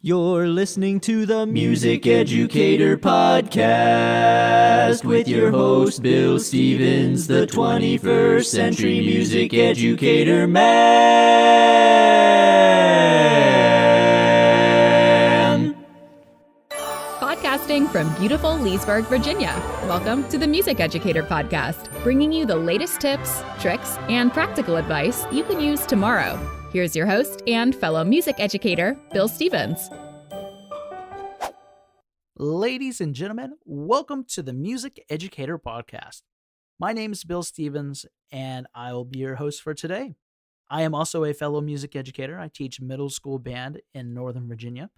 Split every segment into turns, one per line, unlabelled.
You're listening to the Music Educator podcast with your host, Bill Stevens, the 21st century music educator man.
Podcasting from beautiful Leesburg, Virginia. Welcome to the Music Educator podcast, bringing you the latest tips, tricks, and practical advice you can use tomorrow. Here's your host and fellow music educator, Bill Stevens.
Ladies and gentlemen, welcome to the Music Educator podcast. My name is Bill Stevens, and I will be your host for today. I am also a fellow music educator. I teach middle school band in Northern Virginia,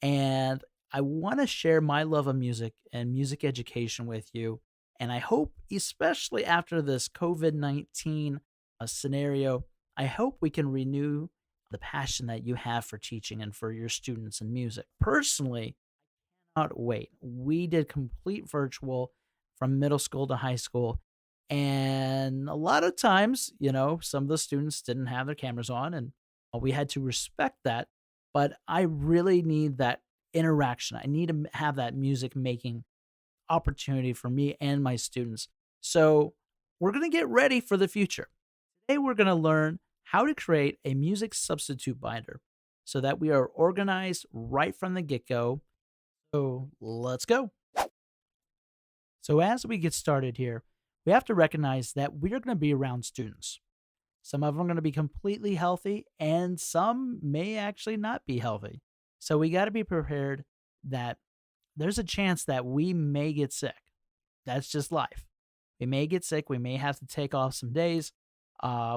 and I want to share my love of music and music education with you. And I hope, especially after this COVID-19 scenario, I hope we can renew the passion that you have for teaching and for your students in music. Personally, I cannot wait. We did complete virtual from middle school to high school. And a lot of times, some of the students didn't have their cameras on, and we had to respect that. But I really need that interaction. I need to have that music making opportunity for me and my students. So we're going to get ready for the future. Today, we're going to learn how to create a music substitute binder so that we are organized right from the get-go. So let's go. So as we get started here, we have to recognize that we're going to be around students. Some of them are going to be completely healthy, and some may actually not be healthy. So we got to be prepared that there's a chance that we may get sick. That's just life. We may get sick. We may have to take off some days.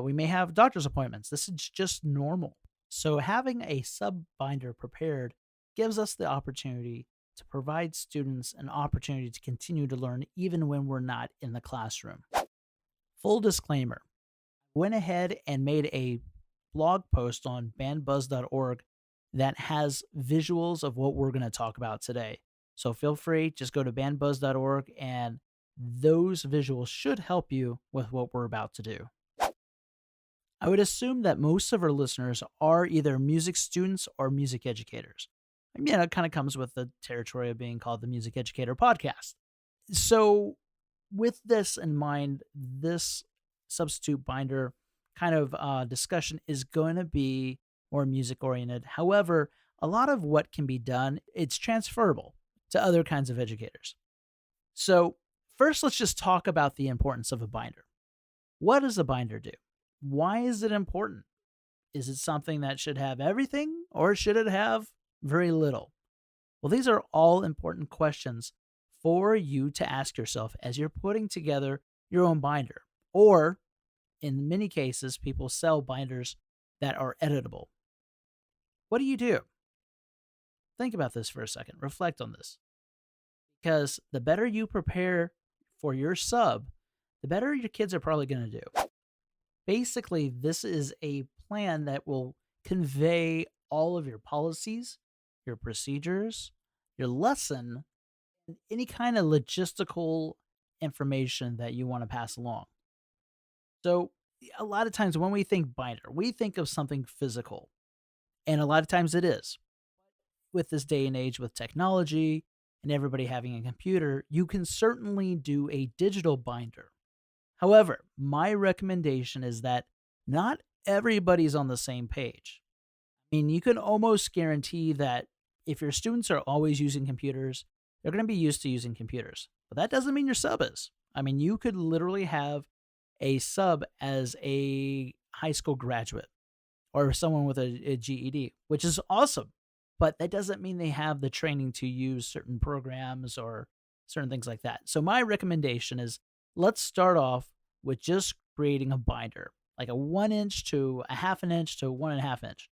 We may have doctor's appointments. This is just normal. So having a sub binder prepared gives us the opportunity to provide students an opportunity to continue to learn even when we're not in the classroom. Full disclaimer, I went ahead and made a blog post on bandbuzz.org that has visuals of what we're going to talk about today. So feel free, just go to bandbuzz.org, and those visuals should help you with what we're about to do. I would assume that most of our listeners are either music students or music educators. It kind of comes with the territory of being called the Music Educator podcast. So with this in mind, this substitute binder kind of discussion is going to be more music oriented. However, a lot of what can be done, it's transferable to other kinds of educators. So first, let's just talk about the importance of a binder. What does a binder do? Why is it important? Is it something that should have everything, or should it have very little? Well, these are all important questions for you to ask yourself as you're putting together your own binder. Or, in many cases, people sell binders that are editable. What do? Think about this for a second. Reflect on this. Because the better you prepare for your sub, the better your kids are probably going to do. Basically, this is a plan that will convey all of your policies, your procedures, your lesson, and any kind of logistical information that you want to pass along. So a lot of times when we think binder, we think of something physical. And a lot of times it is. With this day and age with technology and everybody having a computer, you can certainly do a digital binder. However, my recommendation is that not everybody's on the same page. You can almost guarantee that if your students are always using computers, they're going to be used to using computers. But that doesn't mean your sub is. You could literally have a sub as a high school graduate or someone with a GED, which is awesome. But that doesn't mean they have the training to use certain programs or certain things like that. So my recommendation is, let's start off with just creating a binder, like a 1 inch to a half an inch to 1.5 inch.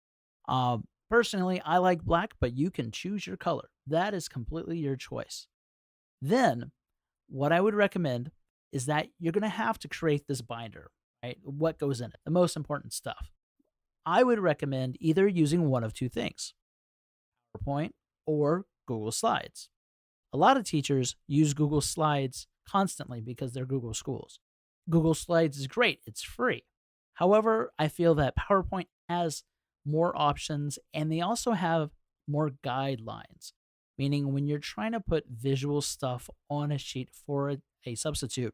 Personally, I like black, but you can choose your color. That is completely your choice. Then, what I would recommend is that you're going to have to create this binder, right? What goes in it? The most important stuff. I would recommend either using one of two things, PowerPoint or Google Slides. A lot of teachers use Google Slides constantly because they're Google schools. Google Slides is great. It's free. However, I feel that PowerPoint has more options, and they also have more guidelines, meaning when you're trying to put visual stuff on a sheet for a substitute,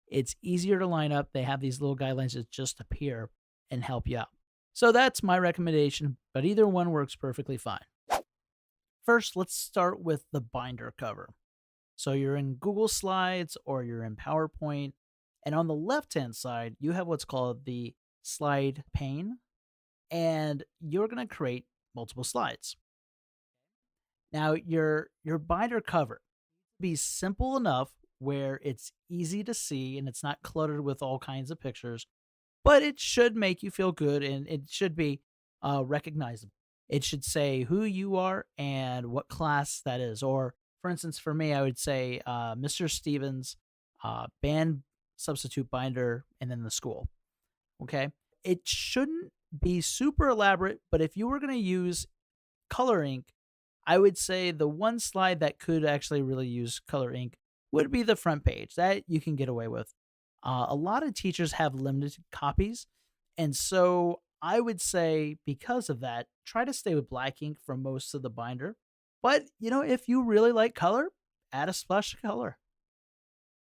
it's easier to line up. They have these little guidelines that just appear and help you out. So that's my recommendation, but either one works perfectly fine. First, let's start with the binder cover. So you're in Google Slides or you're in PowerPoint, and on the left-hand side, you have what's called the slide pane, and you're going to create multiple slides. Now, your binder cover be simple enough where it's easy to see and it's not cluttered with all kinds of pictures, but it should make you feel good and it should be recognizable. It should say who you are and what class that is. Or, for instance, for me, I would say Mr. Stevens, band substitute binder, and then the school. Okay. It shouldn't be super elaborate, but if you were going to use color ink, I would say the one slide that could actually really use color ink would be the front page. That you can get away with. A lot of teachers have limited copies, and so I would say because of that, try to stay with black ink for most of the binder. But, if you really like color, add a splash of color.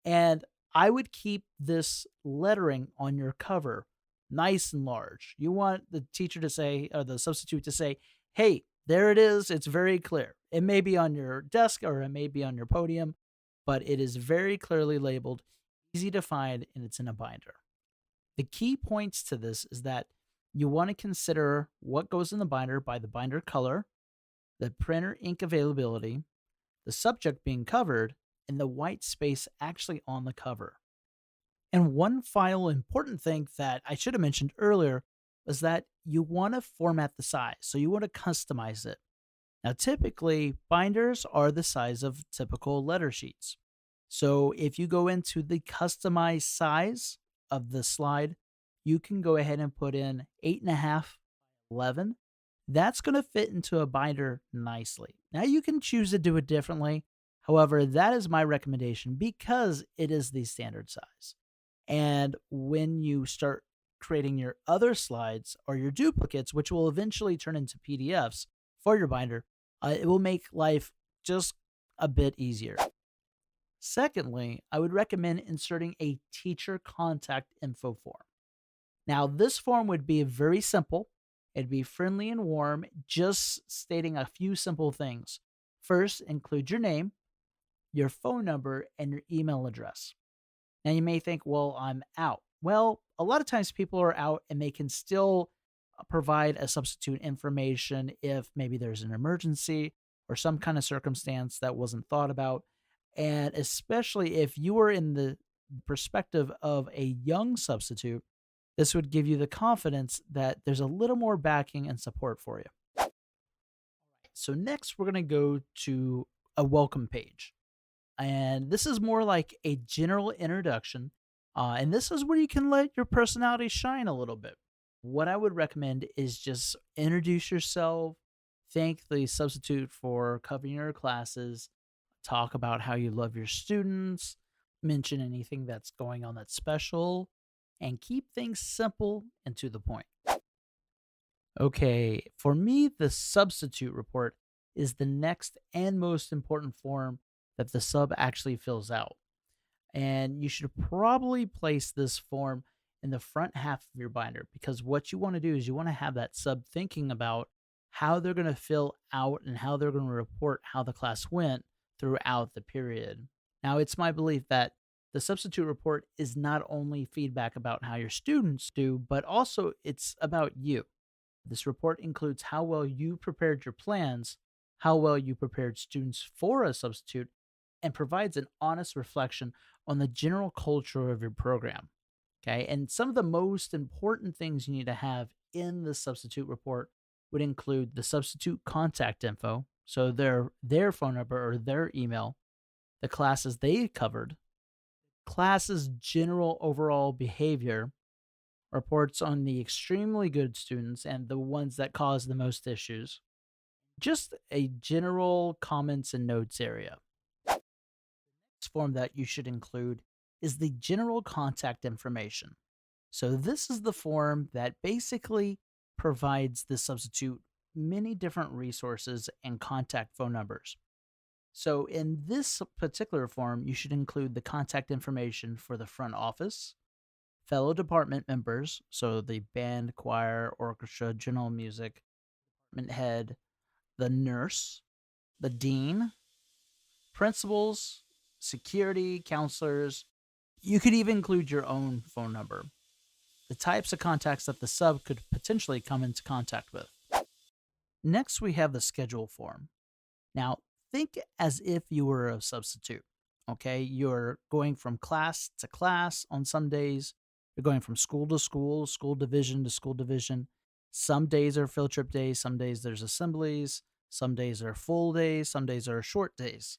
And I would keep this lettering on your cover nice and large. You want the teacher to say, or the substitute to say, hey, there it is. It's very clear. It may be on your desk or it may be on your podium, but it is very clearly labeled, easy to find, and it's in a binder. The key points to this is that you want to consider what goes in the binder by the binder color, the printer ink availability, the subject being covered, and the white space actually on the cover. And one final important thing that I should have mentioned earlier was that you want to format the size. So you want to customize it. Now, typically, binders are the size of typical letter sheets. So if you go into the customized size of the slide, you can go ahead and put in 8.5 11. That's going to fit into a binder nicely. Now, you can choose to do it differently. However, that is my recommendation because it is the standard size. And when you start creating your other slides or your duplicates, which will eventually turn into PDFs for your binder, it will make life just a bit easier. Secondly, I would recommend inserting a teacher contact info form. Now, this form would be very simple. It'd be friendly and warm, just stating a few simple things. First, include your name, your phone number, and your email address. Now, you may think, well, I'm out. Well, a lot of times people are out and they can still provide a substitute information if maybe there's an emergency or some kind of circumstance that wasn't thought about. And especially if you are in the perspective of a young substitute, this would give you the confidence that there's a little more backing and support for you. So next, we're going to go to a welcome page. And this is more like a general introduction. And this is where you can let your personality shine a little bit. What I would recommend is just introduce yourself, thank the substitute for covering your classes, talk about how you love your students, mention anything that's going on that's special, and keep things simple and to the point. Okay, for me, the substitute report is the next and most important form that the sub actually fills out. And you should probably place this form in the front half of your binder because what you want to do is you want to have that sub thinking about how they're going to fill out and how they're going to report how the class went throughout the period. Now, it's my belief that the substitute report is not only feedback about how your students do, but also it's about you. This report includes how well you prepared your plans, how well you prepared students for a substitute, and provides an honest reflection on the general culture of your program. Okay, and some of the most important things you need to have in the substitute report would include the substitute contact info, so their phone number or their email, the classes they covered, class's general overall behavior, reports on the extremely good students and the ones that cause the most issues, just a general comments and notes area. This form that you should include is the general contact information. So this is the form that basically provides the substitute many different resources and contact phone numbers. So, in this particular form, you should include the contact information for the front office, fellow department members, so the band, choir, orchestra, general music, department head, the nurse, the dean, principals, security, counselors. You could even include your own phone number, the types of contacts that the sub could potentially come into contact with. Next, we have the schedule form. Now, think as if you were a substitute. Okay, you're going from class to class on some days. You're going from school to school, school division to school division. Some days are field trip days, some days there's assemblies, some days are full days, some days are short days.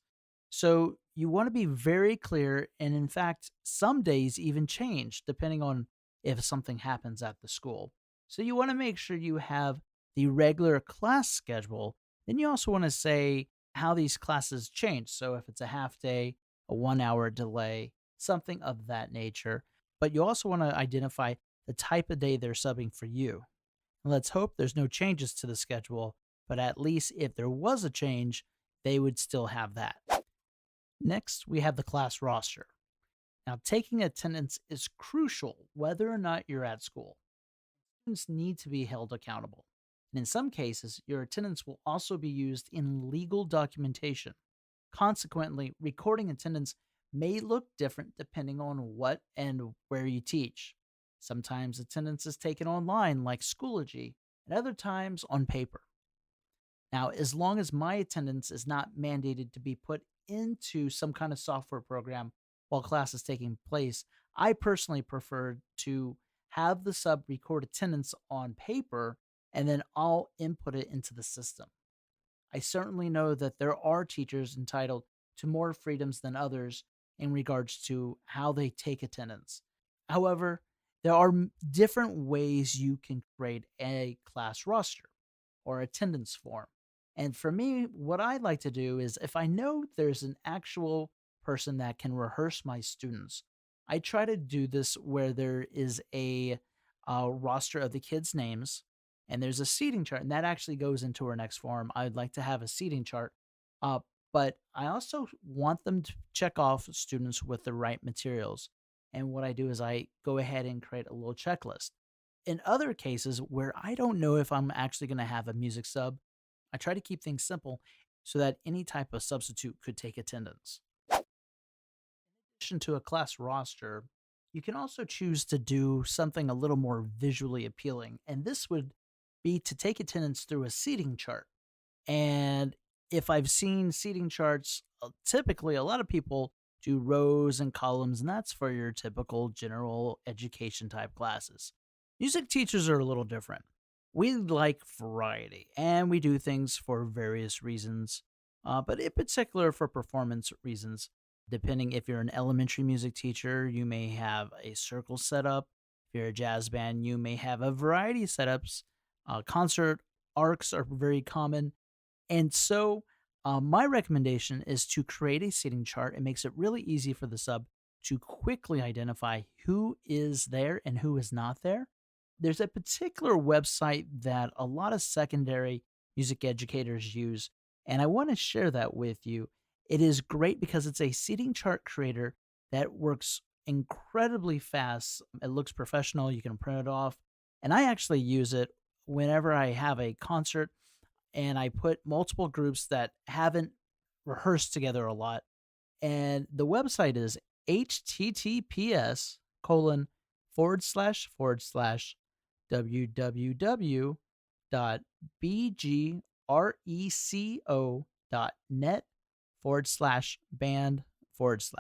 So you want to be very clear, and in fact, some days even change depending on if something happens at the school. So you want to make sure you have the regular class schedule. Then you also want to say how these classes change. So if it's a half day, a 1 hour delay, something of that nature. But you also want to identify the type of day they're subbing for you. And let's hope there's no changes to the schedule, but at least if there was a change, they would still have that. Next, we have the class roster. Now, taking attendance is crucial whether or not you're at school. Students need to be held accountable. And in some cases, your attendance will also be used in legal documentation. Consequently, recording attendance may look different depending on what and where you teach. Sometimes attendance is taken online, like Schoology, and other times on paper. Now, as long as my attendance is not mandated to be put into some kind of software program while class is taking place, I personally prefer to have the sub record attendance on paper and then I'll input it into the system. I certainly know that there are teachers entitled to more freedoms than others in regards to how they take attendance. However, there are different ways you can create a class roster or attendance form. And for me, what I like to do is if I know there's an actual person that can rehearse my students, I try to do this where there is a roster of the kids' names and there's a seating chart, and that actually goes into our next form. I would like to have a seating chart, uh, but I also want them to check off students with the right materials. And what I do is I go ahead and create a little checklist. In other cases where I don't know if I'm actually going to have a music sub, I try to keep things simple so that any type of substitute could take attendance. In addition to a class roster, you can also choose to do something a little more visually appealing, and this would be to take attendance through a seating chart. And if I've seen seating charts, typically a lot of people do rows and columns, and that's for your typical general education type classes. Music teachers are a little different. We like variety, and we do things for various reasons, but in particular for performance reasons. Depending if you're an elementary music teacher, you may have a circle setup. If you're a jazz band, you may have a variety of setups. Concert arcs are very common. And so, my recommendation is to create a seating chart. It makes it really easy for the sub to quickly identify who is there and who is not there. There's a particular website that a lot of secondary music educators use, and I want to share that with you. It is great because it's a seating chart creator that works incredibly fast. It looks professional. You can print it off. And I actually use it whenever I have a concert and I put multiple groups that haven't rehearsed together a lot. And the website is https colon forward slash www.bgreco.net /band /.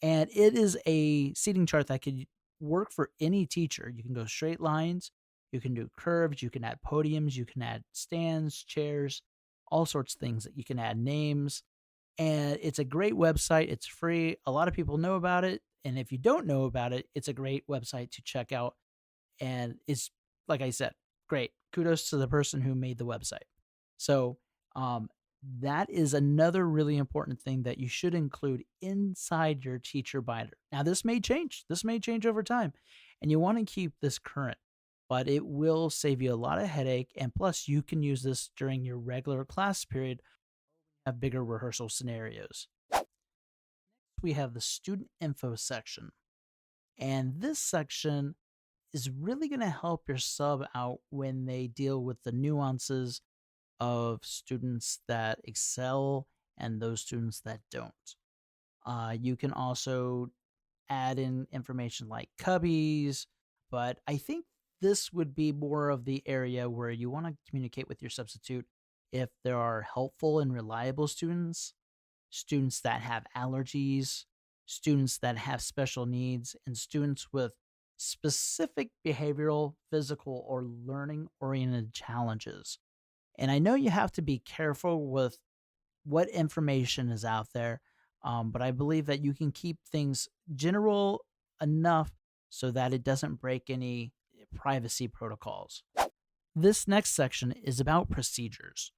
And it is a seating chart that could work for any teacher. You can go straight lines, you can do curves, you can add podiums, you can add stands, chairs, all sorts of things that you can add names. And it's a great website. It's free. A lot of people know about it. And if you don't know about it, it's a great website to check out. And it's, like I said, great. Kudos to the person who made the website. So, that is another really important thing that you should include inside your teacher binder. Now, this may change. This may change over time, and you want to keep this current. but it will save you a lot of headache. And plus, you can use this during your regular class period, have bigger rehearsal scenarios. We have the student info section. And this section is really going to help your sub out when they deal with the nuances of students that excel and those students that don't. You can also add in information like cubbies, but I think this would be more of the area where you want to communicate with your substitute if there are helpful and reliable students, students that have allergies, students that have special needs, and students with specific behavioral, physical, or learning oriented challenges. And I know you have to be careful with what information is out there, but I believe that you can keep things general enough so that it doesn't break any privacy protocols. This next section is about procedures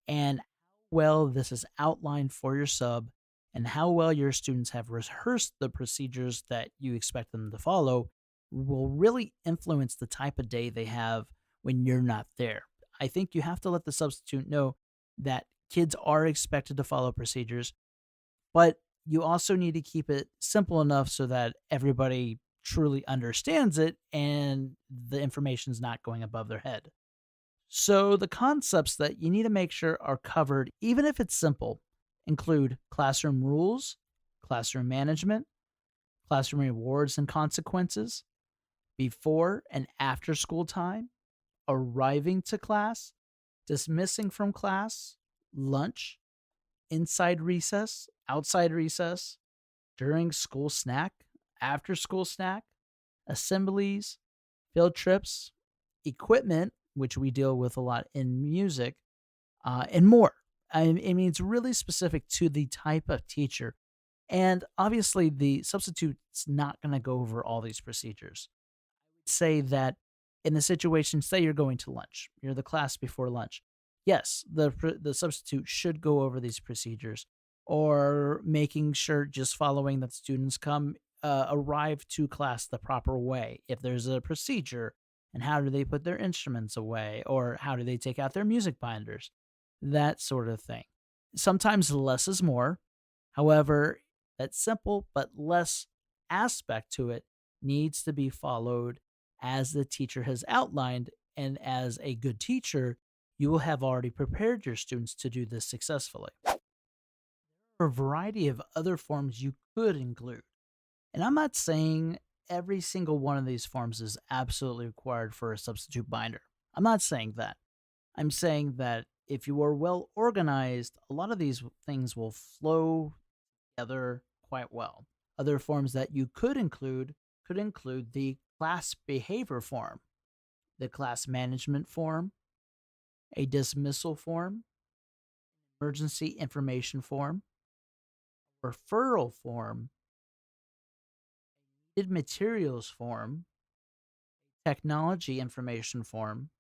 and how well this is outlined for your sub and how well your students have rehearsed the procedures that you expect them to follow will really influence the type of day they have when you're not there. I think you have to let the substitute know that kids are expected to follow procedures, but you also need to keep it simple enough so that everybody truly understands it and the information is not going above their head. So, the concepts that you need to make sure are covered, even if it's simple, include classroom rules, classroom management, classroom rewards and consequences, before and after school time, arriving to class, dismissing from class, lunch, inside recess, outside recess, during school snack, after school snack, assemblies, field trips, equipment, which we deal with a lot in music, and more. I mean, it's really specific to the type of teacher. And obviously, the substitute's not going to go over all these procedures. I would say that in the situation, say you're going to lunch, you're the class before lunch. Yes, the substitute should go over these procedures, or making sure just following that students arrive to class the proper way. If there's a procedure, and how do they put their instruments away, or how do they take out their music binders, that sort of thing. Sometimes less is more. However, that simple but less aspect to it needs to be followed as the teacher has outlined, and as a good teacher, you will have already prepared your students to do this successfully. There are a variety of other forms you could include, and I'm not saying every single one of these forms is absolutely required for a substitute binder. I'm not saying that. I'm saying that if you are well organized, a lot of these things will flow together quite well. Other forms that you could include the class behavior form, the class management form, a dismissal form, emergency information form, referral form, needed materials form, technology information form,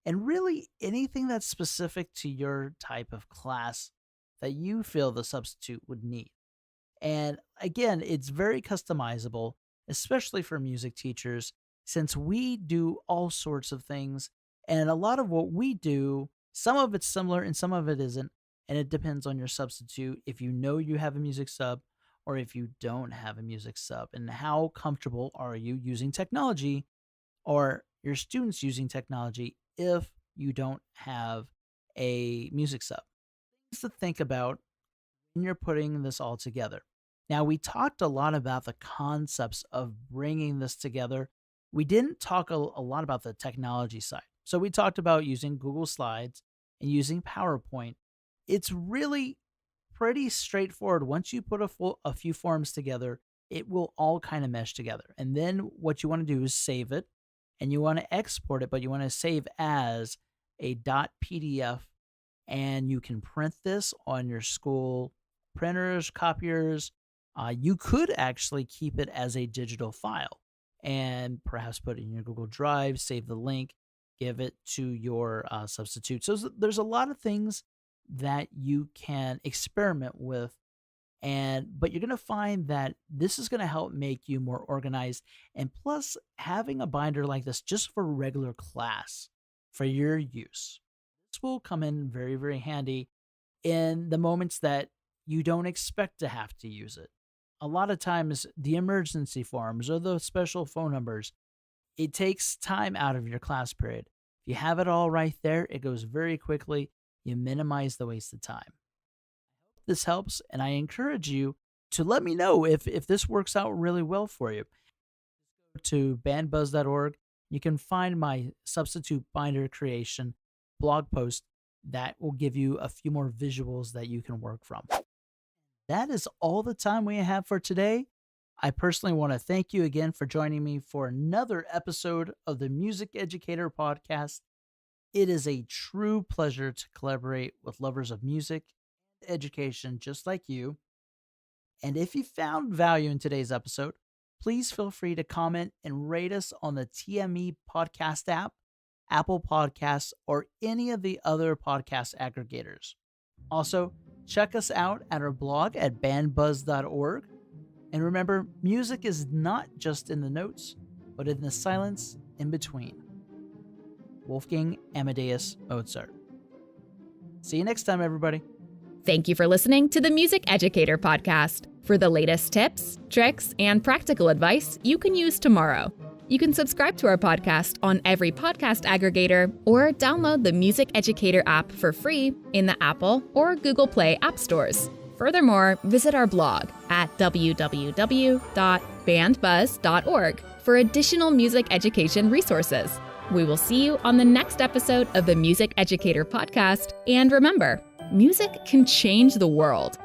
and really anything that's specific to your type of class that you feel the substitute would need. And again, it's very customizable, especially for music teachers, since we do all sorts of things. And a lot of what we do, some of it's similar and some of it isn't. And it depends on your substitute, if you know you have a music sub or if you don't have a music sub, and how comfortable are you using technology, or your students using technology if you don't have a music sub. Things to think about when you're putting this all together. Now, we talked a lot about the concepts of bringing this together. We didn't talk a lot about the technology side. So we talked about using Google Slides and using PowerPoint. It's really pretty straightforward. Once you put a few forms together, it will all kind of mesh together. And then what you want to do is save it, and you want to export it, but you want to save as a .pdf, and you can print this on your school printers, copiers. You could actually keep it as a digital file and perhaps put it in your Google Drive, save the link, give it to your substitute. So there's a lot of things that you can experiment with But you're going to find that this is going to help make you more organized. And plus, having a binder like this just for regular class for your use, this will come in very, very handy in the moments that you don't expect to have to use it. A lot of times, the emergency forms or the special phone numbers, it takes time out of your class period. If you have it all right there, it goes very quickly. You minimize the waste of time. This helps, and I encourage you to let me know if this works out really well for you. Go to bandbuzz.org. You can find my substitute binder creation blog post that will give you a few more visuals that you can work from. That is all the time we have for today. I personally want to thank you again for joining me for another episode of the Music Educator podcast. It is a true pleasure to collaborate with lovers of music and education just like you. And if you found value in today's episode, please feel free to comment and rate us on the TME podcast app, Apple Podcasts, or any of the other podcast aggregators. Also, check us out at our blog at bandbuzz.org. And remember, music is not just in the notes, but in the silence in between. Wolfgang Amadeus Mozart. See you next time, everybody.
Thank you for listening to the Music Educator podcast. For the latest tips, tricks, and practical advice you can use tomorrow. You can subscribe to our podcast on every podcast aggregator or download the Music Educator app for free in the Apple or Google Play app stores. Furthermore, visit our blog at www.bandbuzz.org for additional music education resources. We will see you on the next episode of the Music Educator podcast. And remember, music can change the world.